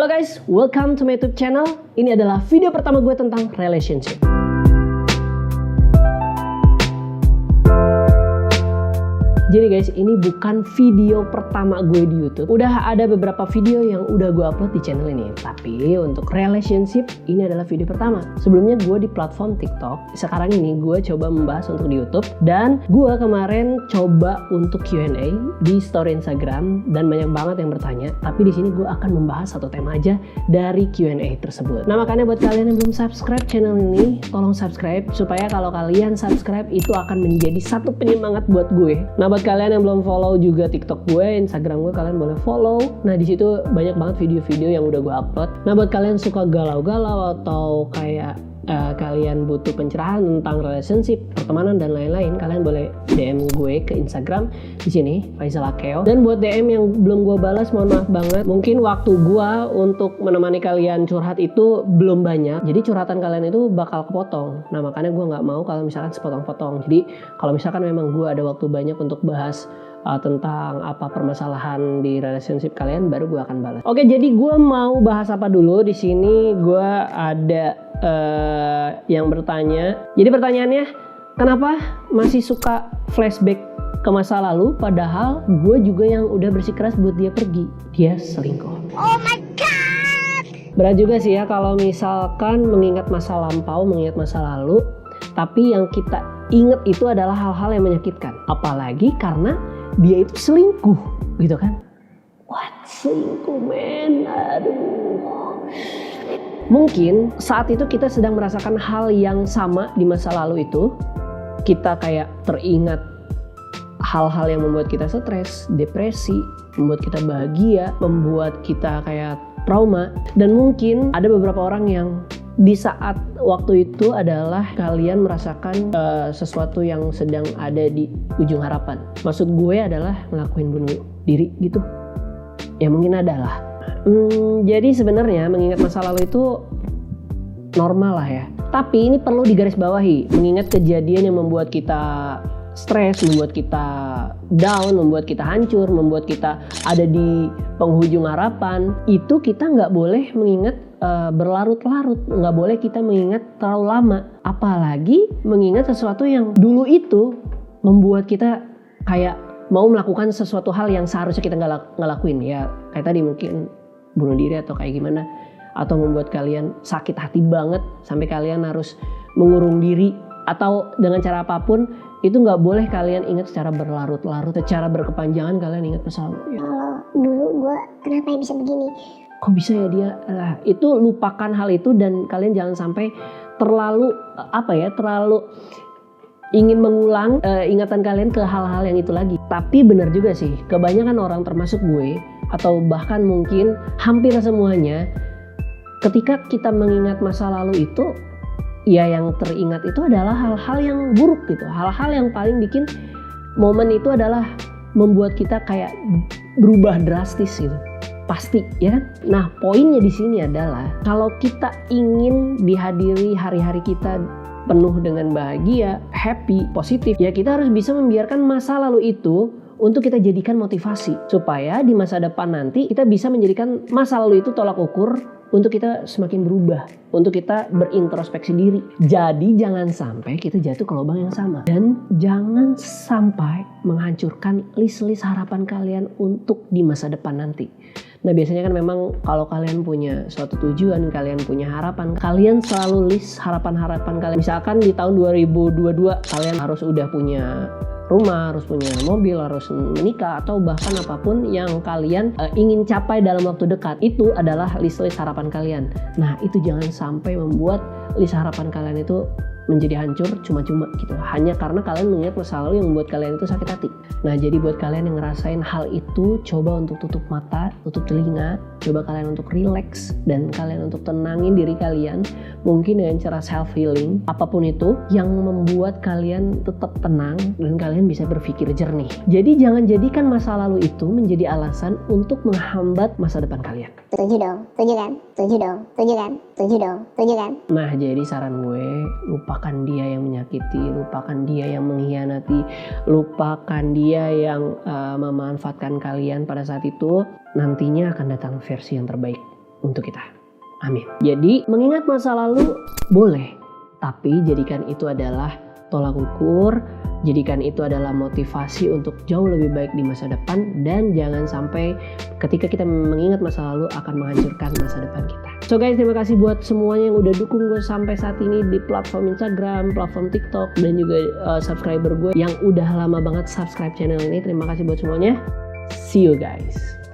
Halo guys, welcome to my YouTube channel. Ini adalah video pertama gue tentang relationship. Jadi guys, ini bukan video pertama gue di YouTube. Udah ada beberapa video yang udah gue upload di channel ini. Tapi untuk relationship, ini adalah video pertama. Sebelumnya gue di platform TikTok. Sekarang ini gue coba membahas untuk di YouTube. Dan gue kemarin coba untuk Q&A di story Instagram. Dan banyak banget yang bertanya. Tapi di sini gue akan membahas satu tema aja dari Q&A tersebut. Nah makanya buat kalian yang belum subscribe channel ini, tolong subscribe. Supaya kalau kalian subscribe, itu akan menjadi satu penyemangat buat gue. Nah buat kalian yang belum follow juga TikTok gue, Instagram gue, kalian boleh follow. Nah di situ banyak banget video-video yang udah gue upload. Nah buat kalian suka galau-galau atau kayak kalian butuh pencerahan tentang relationship, pertemanan dan lain-lain, kalian boleh DM gue ke Instagram di sini Faisal Akeo. Dan buat DM yang belum gue balas, mohon maaf banget. Mungkin waktu gue untuk menemani kalian curhat itu belum banyak. Jadi curhatan kalian itu bakal kepotong. Nah makanya gue nggak mau kalau misalkan sepotong-potong. Jadi kalau misalkan memang gue ada waktu banyak untuk bahas tentang apa permasalahan di relationship kalian, baru gue akan balas. Oke, jadi gue mau bahas apa dulu di sini? Gue ada yang bertanya. Jadi pertanyaannya, kenapa masih suka flashback ke masa lalu padahal gue juga yang udah bersikeras buat dia pergi? Dia selingkuh. Oh my god. Berat juga sih ya kalau misalkan mengingat masa lampau, mengingat masa lalu, tapi yang kita ingat itu adalah hal-hal yang menyakitkan. Apalagi karena dia itu selingkuh, gitu kan? What? Selingkuh, men? Aduh. Mungkin saat itu kita sedang merasakan hal yang sama di masa lalu itu. Kita kayak teringat hal-hal yang membuat kita stres, depresi, membuat kita bahagia, membuat kita kayak trauma. Dan mungkin ada beberapa orang yang di saat waktu itu adalah kalian merasakan sesuatu yang sedang ada di ujung harapan. Maksud gue adalah ngelakuin bunuh diri gitu. Ya mungkin adalah. Jadi sebenarnya mengingat masa lalu itu normal lah ya. Tapi ini perlu digarisbawahi. Mengingat kejadian yang membuat kita stres, membuat kita down, membuat kita hancur, membuat kita ada di penghujung harapan, itu kita nggak boleh mengingat berlarut-larut, nggak boleh kita mengingat terlalu lama. Apalagi mengingat sesuatu yang dulu itu membuat kita kayak mau melakukan sesuatu hal yang seharusnya kita nggak ngelakuin. Ya kayak tadi mungkin bunuh diri atau kayak gimana, atau membuat kalian sakit hati banget sampai kalian harus mengurung diri, atau dengan cara apapun itu nggak boleh kalian ingat secara berlarut-larut, secara berkepanjangan kalian ingat masa lalu. Kalau dulu gue kenapa ya bisa begini? Kok bisa ya dia? Itu lupakan hal itu dan kalian jangan sampai terlalu terlalu ingin mengulang ingatan kalian ke hal-hal yang itu lagi. Tapi benar juga sih, kebanyakan orang termasuk gue atau bahkan mungkin hampir semuanya, ketika kita mengingat masa lalu itu, ya yang teringat itu adalah hal-hal yang buruk gitu. Hal-hal yang paling bikin momen itu adalah membuat kita kayak berubah drastis gitu. Pasti ya kan? Nah poinnya di sini adalah kalau kita ingin dihadiri hari-hari kita penuh dengan bahagia, happy, positif, ya kita harus bisa membiarkan masa lalu itu untuk kita jadikan motivasi. Supaya di masa depan nanti kita bisa menjadikan masa lalu itu tolak ukur untuk kita semakin berubah, untuk kita berintrospeksi diri. Jadi jangan sampai kita jatuh ke lubang yang sama. Dan jangan sampai menghancurkan list-list harapan kalian untuk di masa depan nanti. Nah biasanya kan memang kalau kalian punya suatu tujuan, kalian punya harapan, kalian selalu list harapan-harapan kalian. Misalkan di tahun 2022 kalian harus udah punya rumah, harus punya mobil, harus menikah, atau bahkan apapun yang kalian ingin capai dalam waktu dekat. Itu adalah list-list harapan kalian. Nah itu jangan sampai membuat list harapan kalian itu menjadi hancur cuma-cuma gitu, hanya karena kalian mengingat masa lalu yang membuat kalian itu sakit hati. Nah jadi buat kalian yang ngerasain hal itu, coba untuk tutup mata, tutup telinga, coba kalian untuk relax, dan kalian untuk tenangin diri kalian, mungkin dengan cara self healing, apapun itu yang membuat kalian tetap tenang dan kalian bisa berpikir jernih. Jadi jangan jadikan masa lalu itu menjadi alasan untuk menghambat masa depan kalian. Setuju dong, setuju kan? Setuju dong, setuju kan? Setuju dong, setuju kan? Nah jadi saran gue, lupakan dia yang menyakiti, lupakan dia yang mengkhianati, lupakan dia yang memanfaatkan kalian pada saat itu. Nantinya akan datang versi yang terbaik untuk kita. Amin. Jadi mengingat masa lalu boleh, tapi jadikan itu adalah tolak ukur, jadikan itu adalah motivasi untuk jauh lebih baik di masa depan, dan jangan sampai ketika kita mengingat masa lalu akan menghancurkan masa depan kita. So guys, terima kasih buat semuanya yang udah dukung gue sampai saat ini di platform Instagram, platform TikTok, dan juga subscriber gue yang udah lama banget subscribe channel ini. Terima kasih buat semuanya. See you guys.